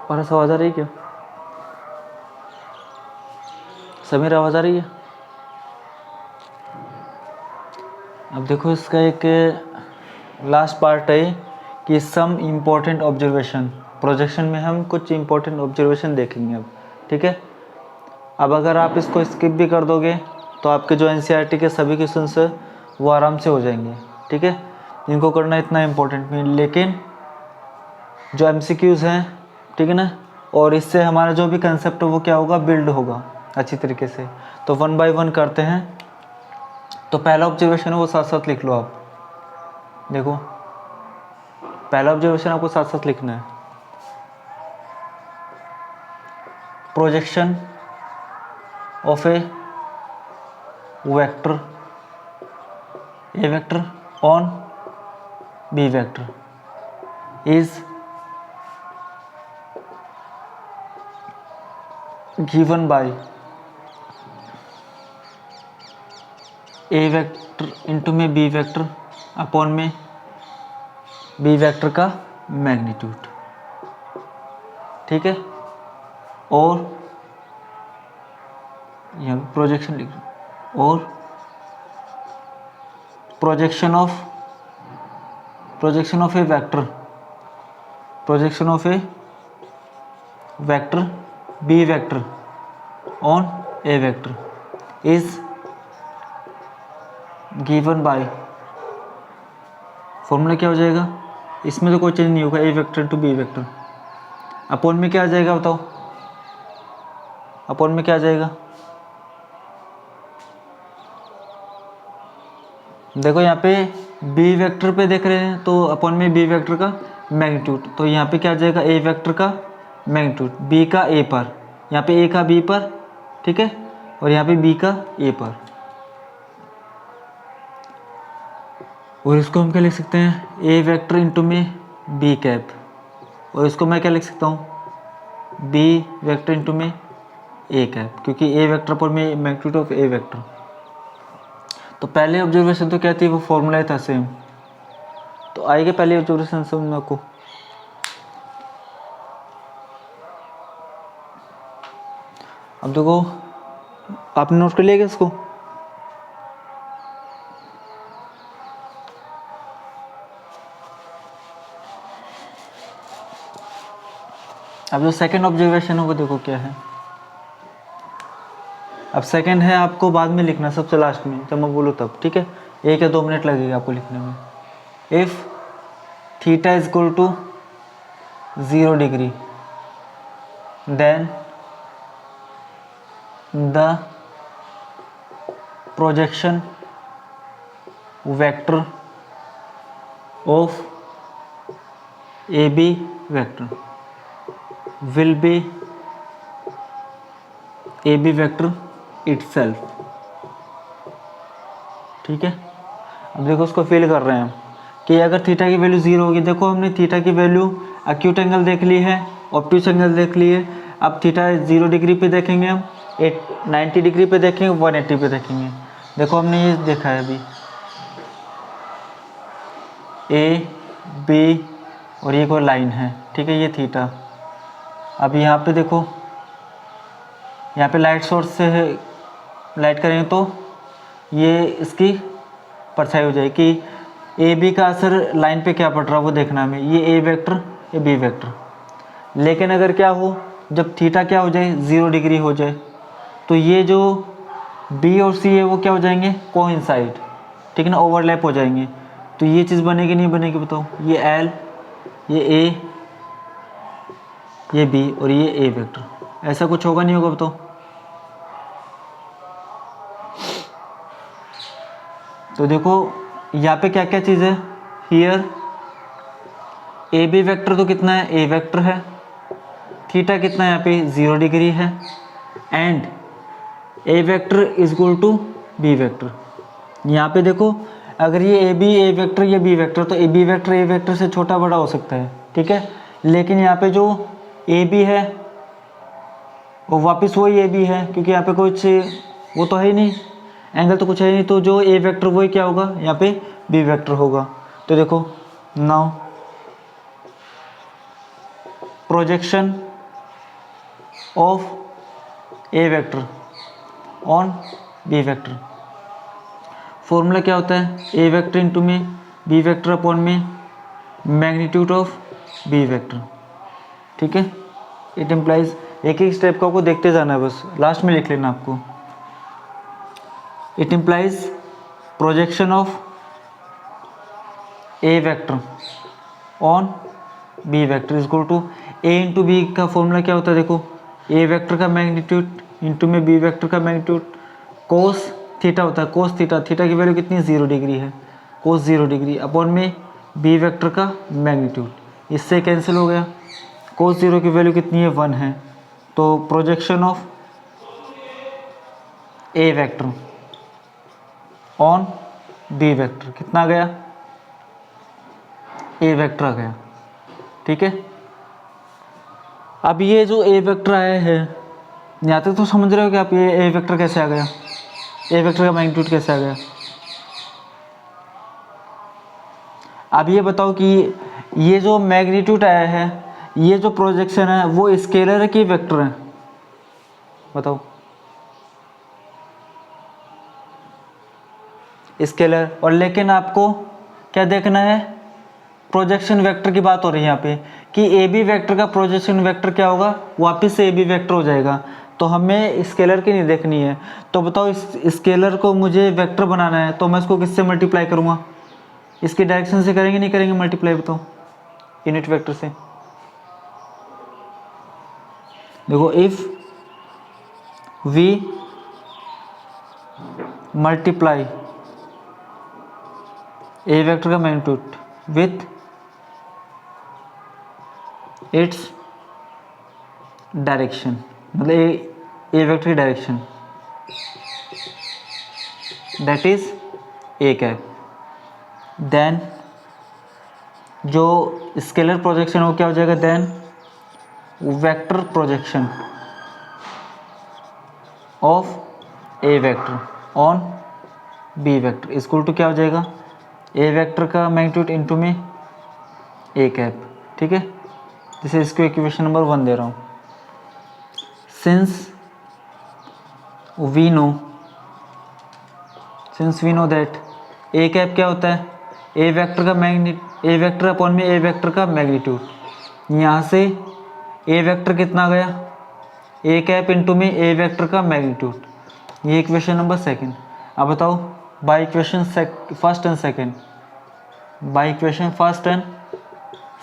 और आवाज़ आ रही है क्या? समीर आवाज़ आ रही है? अब देखो इसका एक लास्ट पार्ट है कि सम इम्पोर्टेंट ऑब्जर्वेशन। प्रोजेक्शन में हम कुछ इम्पोर्टेंट ऑब्जर्वेशन देखेंगे अब, ठीक है। अब अगर आप इसको स्किप भी कर दोगे तो आपके जो एनसीईआरटी के सभी क्वेश्चंस है वो आराम से हो जाएंगे, ठीक है। इनको करना इतना इम्पोर्टेंट नहीं, लेकिन जो एमसीक्यूज़ हैं, ठीक है ना, और इससे हमारा जो भी कंसेप्ट है वो क्या होगा, बिल्ड होगा अच्छी तरीके से। तो 1 बाय 1 करते हैं। तो पहला ऑब्जर्वेशन है वो साथ साथ लिख लो आप। देखो पहला ऑब्जर्वेशन आपको साथ साथ लिखना है। Projection of A vector A vector on B vector is given by A vector into में B vector अपॉन में B vector का मैग्नीट्यूड, ठीक है। और यहाँ पे प्रोजेक्शन लिख लो, और projection of A vector B vector on A vector is given by, formula क्या हो जाएगा, इसमें तो कोई चेंज नहीं होगा, A vector to B vector upon में क्या आ जाएगा, बताओ अपॉन में क्या आ जाएगा। देखो यहाँ पे B वेक्टर पे देख रहे हैं तो अपॉन में B वेक्टर का मैग्नीट्यूड, तो यहाँ पे क्या आ जाएगा, A वेक्टर का मैग्नीट्यूड B का A पर, यहाँ पे A का B पर, ठीक है, और यहाँ पे B का A पर। और इसको हम क्या लिख सकते हैं, A वेक्टर इंटू में B कैप, और इसको मैं क्या लिख सकता हूँ, B वेक्टर इंटू में A कैप, क्योंकि A वेक्टर पर में मैग्नीट्यूड ऑफ A वेक्टर। तो पहले ऑब्जर्वेशन तो क्या थी, वो फॉर्मूला था सेम। तो आएगा पहले ऑब्जर्वेशन समझ में आपको। अब देखो आपने नोट कर लिया क्या इसको, अब जो सेकंड ऑब्जर्वेशन है वो देखो क्या है। अब सेकंड है आपको बाद में लिखना, सबसे लास्ट में जब मैं बोलूँ तब, ठीक है। 1 या 2 मिनट लगेगा आपको लिखने में। If theta is equal to 0 degree then the projection vector of A B vector will be A B vector itself, ठीक है। अब देखो उसको फिल कर रहे हैं कि अगर थीटा की वैल्यू 0 होगी, देखो हमने थीटा की वैल्यू एक्यूट एंगल देख ली है, ऑब्ट्यूस एंगल देख ली है। अब थीटा 0 डिग्री पे देखेंगे हम, 90 डिग्री पे देखेंगे, 180 पे देखेंगे। देखो हमने ये देखा है अभी ए बी और ये कोई लाइन है, ठीक है, ये थीटा। अब यहाँ पे देखो, यहाँ पे लाइट सोर्स से है, लाइट करेंगे तो ये इसकी परछाई हो जाएगी। ए बी का असर लाइन पे क्या पड़ रहा है वो देखना हमें, ये ए वेक्टर ये बी वेक्टर। लेकिन अगर क्या हो, जब थीटा क्या हो जाए, 0 डिग्री हो जाए, तो ये जो बी और सी है वो क्या हो जाएंगे, कोइंसाइड, ठीक है ना, ओवरलैप हो जाएंगे। तो ये चीज़ बनेगी नहीं बनेगी, बताओ। ये एल, ये ए, ये बी और ये ए वेक्टर, ऐसा कुछ होगा नहीं होगा, बताओ। तो देखो यहाँ पे क्या क्या चीज़ है, हियर ए बी वेक्टर तो कितना है, ए वेक्टर है, थीटा कितना है यहाँ पे 0 डिग्री है, and A vector is equal to B vector. यहाँ पे देखो अगर ये ए बी ए वेक्टर ये बी वेक्टर, तो A B vector A vector से छोटा बड़ा हो सकता है, ठीक है। लेकिन यहाँ पे जो ए बी है वो वापस वही ए बी है, क्योंकि यहाँ पे कुछ वो तो है ही नहीं, एंगल तो कुछ है ही नहीं, तो जो ए वेक्टर वही क्या होगा, यहाँ पे बी वेक्टर होगा। तो देखो now projection of A vector on B vector. Formula क्या होता है, ए वेक्टर इंटू में बी वेक्टर अपॉन में मैग्नीट्यूड ऑफ बी वेक्टर। ठीक है, इट इम्प्लाइज, एक एक स्टेप को आपको देखते जाना है, बस लास्ट में लिख लेना आपको। It implies projection of A vector on B vector is equal to A into B का फॉर्मूला क्या होता है, देखो ए वेक्टर का मैग्नीट्यूड इंटू में बी वेक्टर का मैग्नीट्यूड कोस थीटा होता है, कोस थीटा, थीटा की वैल्यू कितनी 0 डिग्री है, कोस 0 डिग्री अपॉन में बी वेक्टर का मैग्नीट्यूड, इससे कैंसिल हो गया, कोस 0 की वैल्यू कितनी है 1 है, तो projection of A vector on B vector कितना आ गया, ए वेक्टर आ गया। ठीक है, अब ये जो ए वेक्टर आया है, यहाँ तक तो समझ रहे हो कि आप ये ए वेक्टर कैसे आ गया, ए वेक्टर का मैग्नीट्यूड कैसे आ गया। अब ये बताओ कि ये जो मैग्नीट्यूड आया है, ये जो प्रोजेक्शन है वो स्केलर है कि वेक्टर है, बताओ। स्केलर, और लेकिन आपको क्या देखना है, प्रोजेक्शन वेक्टर की बात हो रही है यहाँ पे कि ए बी वेक्टर का प्रोजेक्शन वेक्टर क्या होगा, वापस से ए बी वेक्टर हो जाएगा, तो हमें स्केलर की नहीं देखनी है। तो बताओ इस स्केलर को मुझे वेक्टर बनाना है, तो मैं इसको किससे मल्टीप्लाई करूँगा, इसकी डायरेक्शन से करेंगे नहीं करेंगे मल्टीप्लाई, बताओ, यूनिट वेक्टर से। देखो if we multiply A vector का मैग्नीट्यूड विथ इट्स डायरेक्शन, मतलब ए वेक्टर की direction, that is A cap, then जो स्केलर प्रोजेक्शन वो क्या हो जाएगा, then vector projection of A vector on B vector equal to क्या हो जाएगा, ए वेक्टर का मैग्नीट्यूड इंटू में ए कैप। ठीक है, जैसे इसको इक्वेशन नंबर 1 दे रहा हूँ। Since we know that A cap क्या होता है, ए वेक्टर का ए वेक्टर अपॉन में ए वेक्टर का मैग्नीट्यूड, यहाँ से ए वेक्टर कितना गया, ए कैप इंटू में ए वेक्टर का मैग्नीट्यूड, ये इक्वेशन नंबर 2। अब बताओ by equation first and second, by equation first and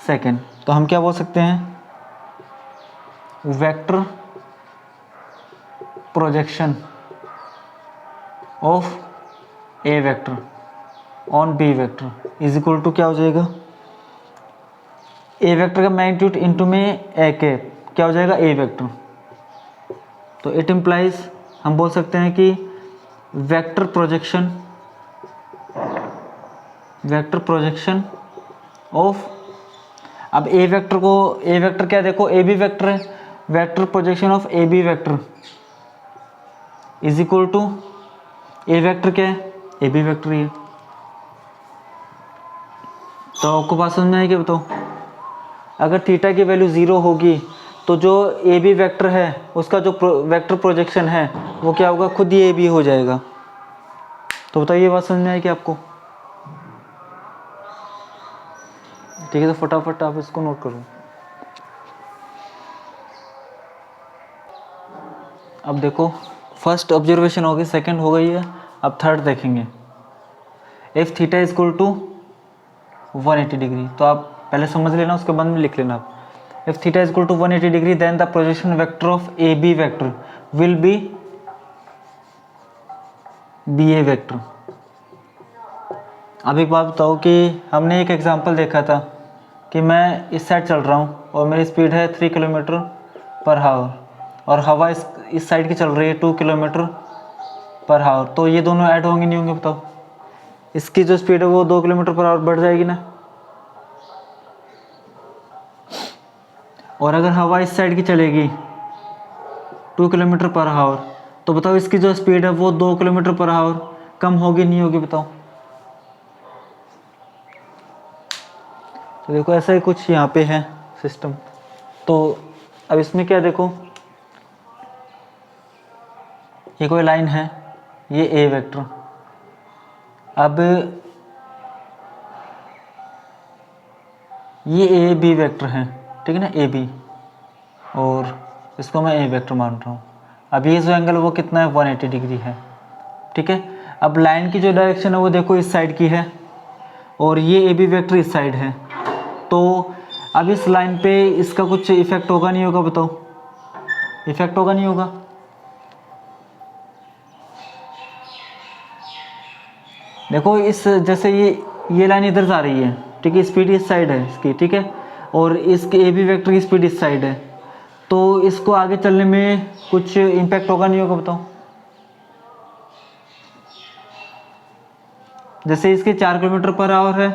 second, तो हम क्या बोल सकते हैं, vector projection of A vector on B vector is equal to क्या हो जाएगा, ए वेक्टर का मैग्नीट्यूड इंटू में ए कैप क्या हो जाएगा, ए वेक्टर। तो इट इम्प्लाइज, हम बोल सकते हैं कि वेक्टर प्रोजेक्शन ऑफ, अब ए वेक्टर को, ए वेक्टर क्या देखो ए बी वेक्टर है, vector projection of A B vector is equal to A vector क्या है, ए बी वेक्टर ही है। तो आपको बात समझ में आएगी, बताओ, अगर थीटा की वैल्यू 0 होगी तो जो ए बी वेक्टर है उसका जो वेक्टर प्रोजेक्शन है वो क्या होगा, खुद ही ए बी हो जाएगा। तो बताइए बात समझ में आएगी आपको, ठीक है। तो फटाफट आप इसको नोट करो। अब देखो फर्स्ट ऑब्जर्वेशन हो गई, सेकंड हो गई है, अब थर्ड देखेंगे। If theta is equal to 180 degree, तो आप पहले समझ लेना, उसके बाद में लिख लेना आप। If theta is equal to 180 degree then the projection vector of A B vector will be B A vector. अब एक बात बताओ कि हमने एक एग्जांपल देखा था कि मैं इस साइड चल रहा हूँ और मेरी स्पीड है 3 किलोमीटर पर हावर और हवा इस साइड की चल रही है 2 किलोमीटर पर हावर, तो ये दोनों ऐड होंगे नहीं होंगे, बताओ। इसकी जो स्पीड है वो 2 किलोमीटर पर आवर बढ़ जाएगी ना, और अगर हवा इस साइड की चलेगी 2 किलोमीटर पर आवर, तो बताओ इसकी जो स्पीड है वो 2 किलोमीटर पर आवर कम होगी नहीं होगी, बताओ। तो देखो ऐसा ही कुछ यहाँ पे है सिस्टम। तो अब इसमें क्या देखो, ये कोई लाइन है, ये ए वेक्टर। अब ये ए बी वेक्टर है, ठीक है ना, ए बी, और इसको मैं ए वेक्टर मान रहा हूँ। अब ये जो एंगल वो कितना है, 180 डिग्री है, ठीक है। अब लाइन की जो डायरेक्शन है वो देखो इस साइड की है, और ये ए बी वेक्टर इस साइड है। तो अब इस लाइन पे इसका कुछ इफेक्ट होगा नहीं होगा, बताओ? इफेक्ट होगा नहीं होगा? देखो इस जैसे ये लाइन इधर जा रही है, ठीक है, स्पीड इस साइड है इसकी, ठीक है, और इसके ए बी वेक्टर की स्पीड इस साइड है, तो इसको आगे चलने में कुछ इम्पैक्ट होगा नहीं होगा, बताओ? जैसे इसके 4 किलोमीटर पर आवर है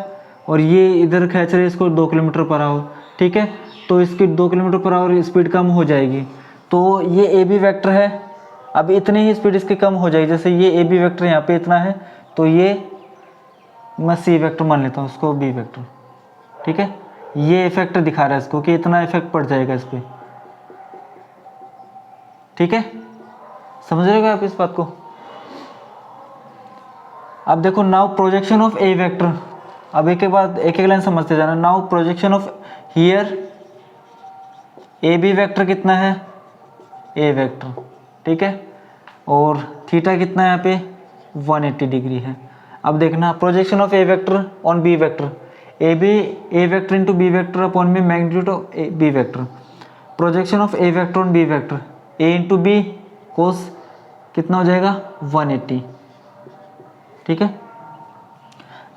और ये इधर खींच रहे इसको 2 किलोमीटर पर आवर, ठीक है, तो इसकी 2 किलोमीटर पर आवर स्पीड कम हो जाएगी। तो ये ए बी वेक्टर है, अब इतनी ही स्पीड इसकी कम हो जाएगी। जैसे ये ए बी वेक्टर यहाँ पे इतना है, तो ये मैं सी वेक्टर मान लेता हूँ, उसको बी वेक्टर, ठीक है। ये इफेक्ट दिखा रहा है इसको कि इतना इफेक्ट पड़ जाएगा इस पर, ठीक है। समझ रहे हो आप इस बात को? अब देखो now projection of A vector, अब एक के बाद एक एक लाइन समझते जाना। Now projection of here A B vector कितना है, ए वेक्टर, ठीक है, और थीटा कितना है यहाँ पे, 180 डिग्री है। अब देखना projection of A vector on B vector, A vector into b vector upon में magnitude of B vector. Projection of A vector on B vector, a into b cos कितना हो जाएगा, 180, ठीक है।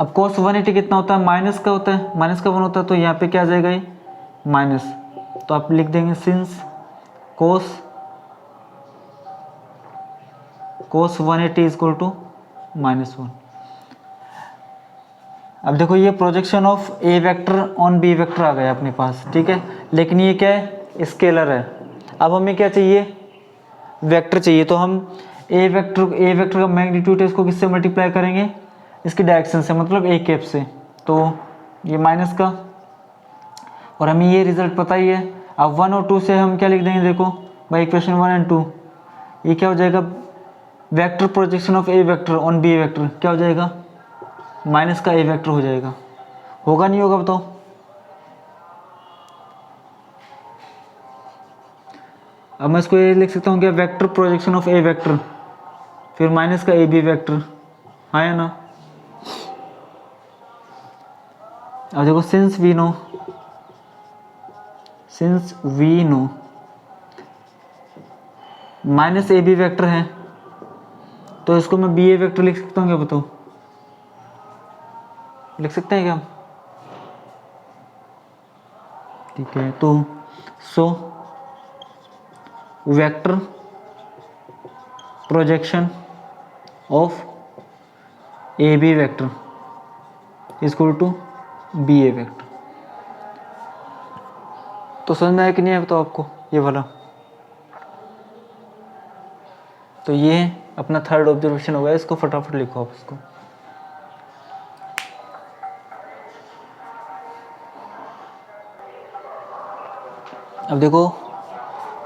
अब कोस 180 कितना होता है, माइनस का होता है, माइनस का 1 होता है, तो यहाँ पे क्या आ जाएगा, ये माइनस, तो आप लिख देंगे since cos 180 is equal to -1। अब देखो ये projection of A vector on B vector आ गया अपने पास, ठीक है, लेकिन ये क्या है, स्केलर है। अब हमें क्या चाहिए, वेक्टर चाहिए, तो हम ए वेक्टर का मैग्नीट्यूड है, इसको किससे मल्टीप्लाई करेंगे, इसकी डायरेक्शन से, मतलब ए कैप से, तो ये माइनस का, और हमें ये रिजल्ट पता ही है। अब 1 और 2 से हम क्या लिख देंगे, देखो बाई इक्वेशन 1 एंड 2, ये क्या हो जाएगा, vector projection of A vector on B vector क्या हो जाएगा, माइनस का ए वेक्टर हो जाएगा। होगा नहीं होगा, बताओ? अब मैं इसको ये लिख सकता हूँ क्या, vector projection of A vector फिर माइनस का ए बी वेक्टर, आया ना? अब देखो since we know minus A B vector है, तो इसको मैं बी ए वेक्टर लिख सकता हूँ क्या, बताओ? लिख सकते हैं क्या? ठीक है, तो so vector projection of A B vector is equal to B A vector. तो समझ में आया कि नहीं आया, बताओ आपको ये वाला? तो ये अपना थर्ड ऑब्जर्वेशन हो गया, इसको फटाफट लिखो आप इसको। अब देखो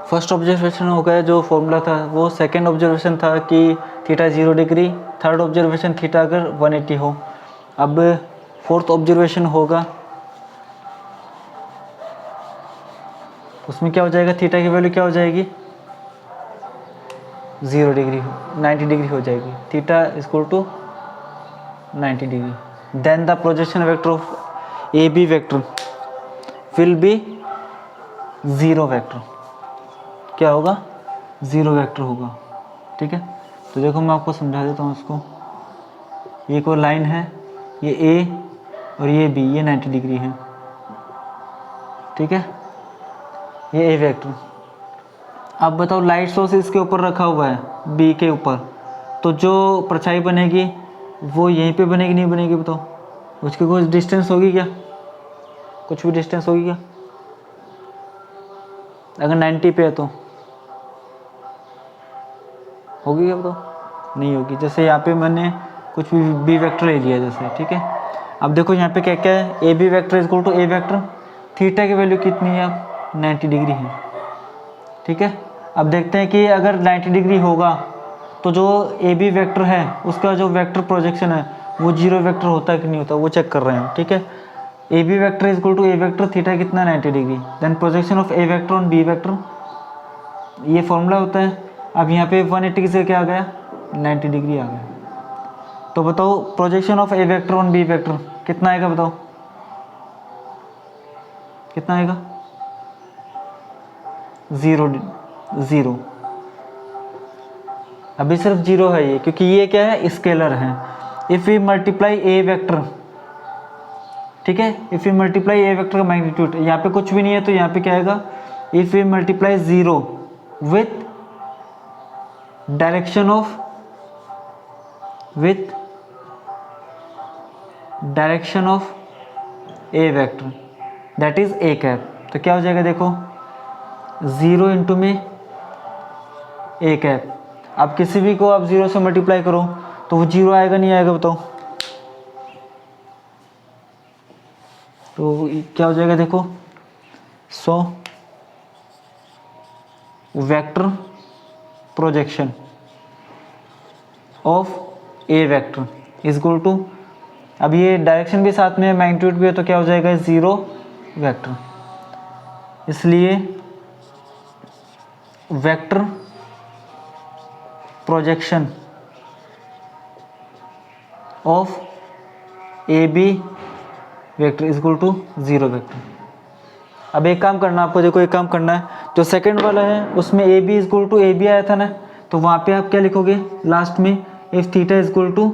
फर्स्ट ऑब्जर्वेशन हो गया, जो फॉर्मूला था वो। सेकंड ऑब्जर्वेशन था कि theta 0 degree, third observation theta अगर 180 हो। अब फोर्थ ऑब्जर्वेशन होगा, उसमें क्या हो जाएगा, थीटा की वैल्यू क्या हो जाएगी, 0 डिग्री, 90 डिग्री हो जाएगी, theta equal to 90 degree. Then the projection vector of A B vector will be 0 vector, क्या होगा, 0 वेक्टर होगा, ठीक है। तो देखो मैं आपको समझा देता हूँ इसको। ये कोई लाइन है, ये ए और ये बी, ये 90 डिग्री है, ठीक है, ये ए वेक्टर। अब बताओ लाइट सोर्स इसके ऊपर रखा हुआ है बी के ऊपर, तो जो परछाई बनेगी वो यहीं पे बनेगी, नहीं बनेगी, बताओ? उसकी कुछ डिस्टेंस होगी क्या, कुछ भी डिस्टेंस होगी क्या, अगर 90 पे है तो होगी क्या, बताओ? नहीं होगी। जैसे यहाँ पे मैंने कुछ भी बी वेक्टर ले लिया जैसे, ठीक है। अब देखो यहाँ पे क्या क्या है, A B vector is equal to A vector, theta की वैल्यू कितनी है, 90 डिग्री है, ठीक है। अब देखते हैं कि अगर 90 डिग्री होगा तो जो ए बी वेक्टर है उसका जो वेक्टर प्रोजेक्शन है वो जीरो वेक्टर होता है कि नहीं होता, वो चेक कर रहे हैं, ठीक है। A B vector is equal to A vector theta कितना 90 degree, then projection of A vector on B vector, ये फॉर्मूला होता है। अब यहाँ पे 180 से क्या आ गया 90 डिग्री आ गया। तो बताओ projection of A vector on B vector कितना आएगा, बताओ कितना आएगा, जीरो जीरो। अभी सिर्फ जीरो है ये, क्योंकि ये क्या है स्केलर है। If we multiply A vector, ठीक है, if we multiply A vector का मैग्नीट्यूड, यहाँ पे कुछ भी नहीं है तो यहाँ पे क्या आएगा, if we multiply zero with direction of A vector that is A cap, तो क्या हो जाएगा देखो, जीरो इंटू में ए कैप। अब किसी भी को आप जीरो से मल्टीप्लाई करो तो वो जीरो आएगा नहीं आएगा, बताओ। तो क्या हो जाएगा देखो, so vector projection of A vector is equal to, अब ये डायरेक्शन भी साथ में है, मैग्नीट्यूड भी है, तो क्या हो जाएगा जीरो वेक्टर। इसलिए vector projection of A B vector is equal to zero vector. अब एक काम करना आपको, देखो एक काम करना है, जो सेकंड वाला है उसमें A B is equal to A B आया था ना, तो वहाँ पे आप क्या लिखोगे लास्ट में, if theta is equal to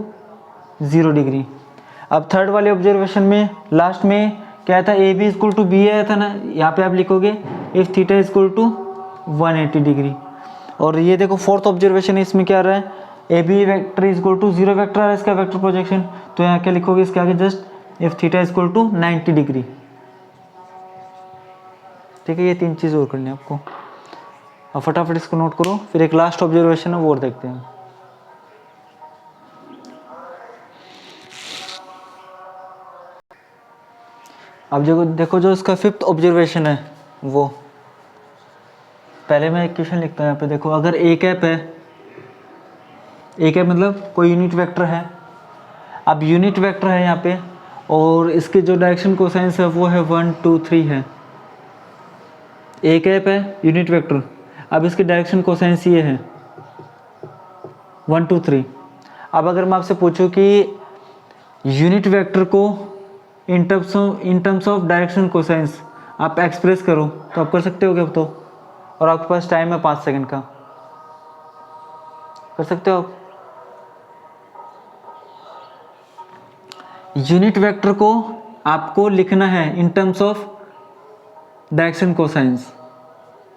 0 degree. अब थर्ड वाले ऑब्जर्वेशन में लास्ट में क्या था, A B is equal to B आया था ना, यहाँ पे आप लिखोगे if theta is equal to 180 degree. और ये देखो फोर्थ ऑब्जर्वेशन है, इसमें क्या आ रहा है, A B vector is equal to zero vector आ रहा है इसका वेक्टर प्रोजेक्शन, तो यहाँ क्या लिखोगे इसके आगे just if theta is equal to 90 degree. ठीक है, ये तीन चीज़ और करनी है आपको। अब फटाफट इसको नोट करो, फिर एक लास्ट ऑब्जर्वेशन है वो और देखते हैं। अब जो देखो जो इसका फिफ्थ ऑब्जर्वेशन है वो, पहले मैं एक क्वेश्चन लिखता हूँ यहाँ पे, देखो अगर ए कैप है, ए कैप मतलब कोई यूनिट वेक्टर है, अब यूनिट वेक्टर है यहाँ पे और इसके जो डायरेक्शन कोसाइंस है वो है 1 2 3 है। ए कैप है यूनिट वेक्टर, अब इसकी डायरेक्शन कोसाइंस ये है 1 2 3। अब अगर मैं आपसे पूछूं कि यूनिट वेक्टर को in terms of direction cosines आप एक्सप्रेस करो, तो आप कर सकते हो क्या बताओ? और आपके पास टाइम है 5 सेकंड का, कर सकते हो आप? यूनिट वेक्टर को आपको लिखना है in terms of direction cosines,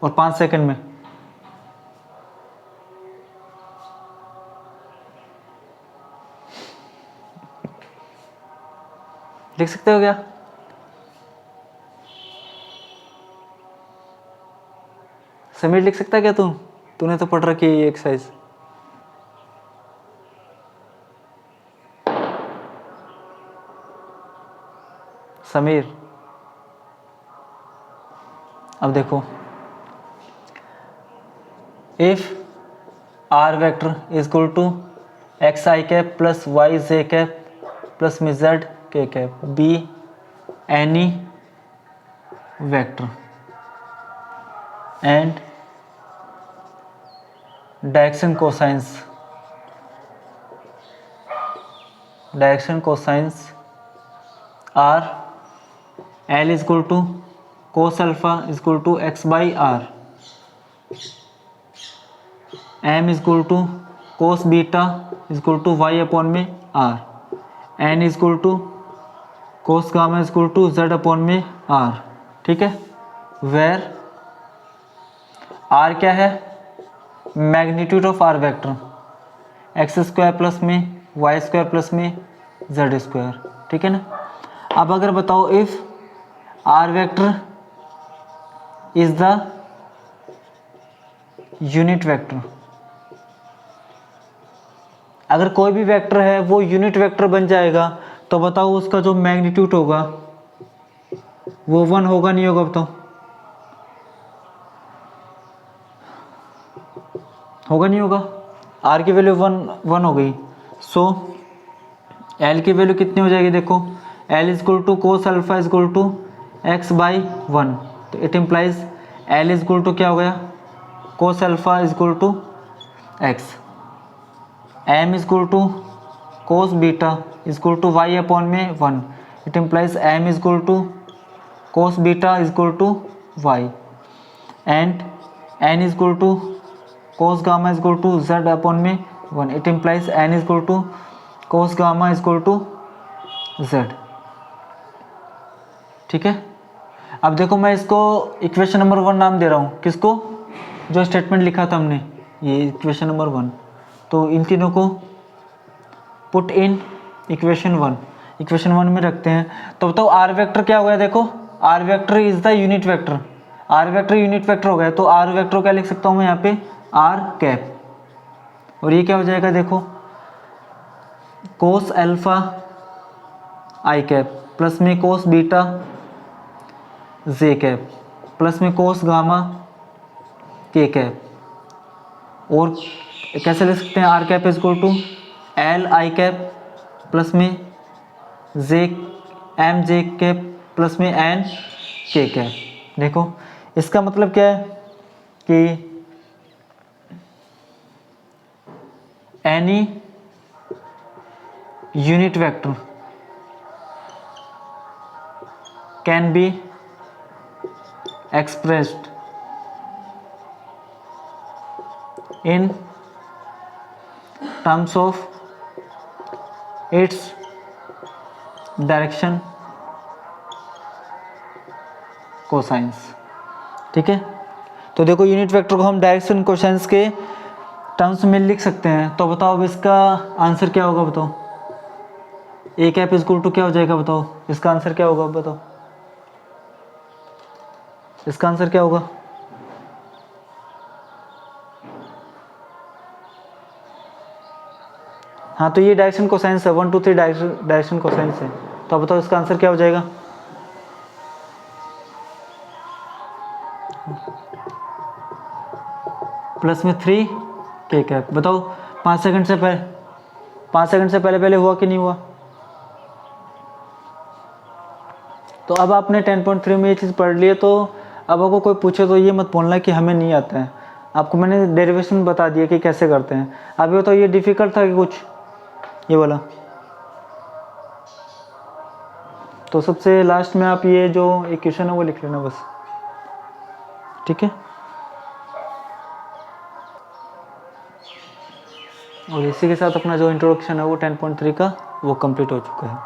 और 5 सेकंड में। लिख सकते हो क्या? समीर लिख सकता है क्या? तूने तो पढ़ रखी है ये एक्सरसाइज। समीर, अब देखो, if are vector is equal to x i cap plus y j cap plus में z k cap be any vector and direction cosines are l is equal to cos alpha is equal to x by r, m is equal to cos beta is equal to Y upon में r, n is equal to cos gamma is equal to Z upon में r. ठीक है, where are क्या है? Magnitude of R vector, X square plus में Y square plus में Z square. ठीक है ना। अब अगर बताओ if are vector is the unit vector, अगर कोई भी वेक्टर है वो यूनिट वेक्टर बन जाएगा, तो बताओ उसका जो मैग्नीट्यूड होगा वो 1 होगा नहीं होगा? बताओ, होगा नहीं होगा? आर की वैल्यू 1 हो गई। सो एल की वैल्यू कितनी हो जाएगी, देखो L is equal to cos alpha is equal to x by 1, तो it implies L is equal to क्या हो गया, cos alpha is equal to X. M is equal to cos beta is equal to Y upon में 1, it implies M is equal to cos beta is equal to Y. And N is equal to cos gamma is equal to Z upon में 1, it implies N is equal to cos gamma is equal to Z. ठीक है, अब देखो मैं इसको equation number 1 नाम दे रहा हूँ, किसको, जो स्टेटमेंट लिखा था हमने, ये इक्वेशन नंबर 1। तो इन तीनों को पुट इन इक्वेशन 1, इक्वेशन 1 में रखते हैं। तो बताओ आर वेक्टर क्या हो गया, देखो R vector is the unit vector, R vector unit vector हो गया, तो आर वेक्टर क्या लिख सकता हूँ मैं यहाँ पे, आर कैप। और ये क्या हो जाएगा, देखो कोस अल्फा आई कैप प्लस में कोस बीटा जे कैप प्लस में कोस गामा के कैप। और कैसे लिख सकते हैं, R cap is equal to L I cap plus में J M J cap plus में एन के कैप। देखो इसका मतलब क्या है कि any unit vector can be expressed in terms of its direction cosines. ठीक है, तो देखो यूनिट वेक्टर को हम डायरेक्शन कोसाइंस के टर्म्स में लिख सकते हैं। तो बताओ अब इसका आंसर क्या होगा, बताओ A cap is equal to क्या हो जाएगा, बताओ इसका आंसर क्या होगा, बताओ इसका आंसर क्या होगा। हाँ तो ये डायरेक्शन कोसाइंस है, 1 2 3 डायरेक्शन कोसाइंस है। तो बताओ इसका आंसर क्या हो जाएगा, प्लस में 3 के कैप। बताओ 5 सेकंड से पहले पहले हुआ कि नहीं हुआ। तो अब आपने 10.3 में ये चीज़ पढ़ ली है, तो अब आपको कोई पूछे तो ये मत बोलना कि हमें नहीं आता है। आपको मैंने डेरिवेशन बता दिया कि कैसे करते हैं। अभी बताओ ये डिफ़िकल्ट था कि कुछ ये वाला। तो सबसे लास्ट में आप ये जो इक्वेशन है वो लिख लेना बस, ठीक है। और इसी के साथ अपना जो इंट्रोडक्शन है वो 10.3 का वो कंप्लीट हो चुका है।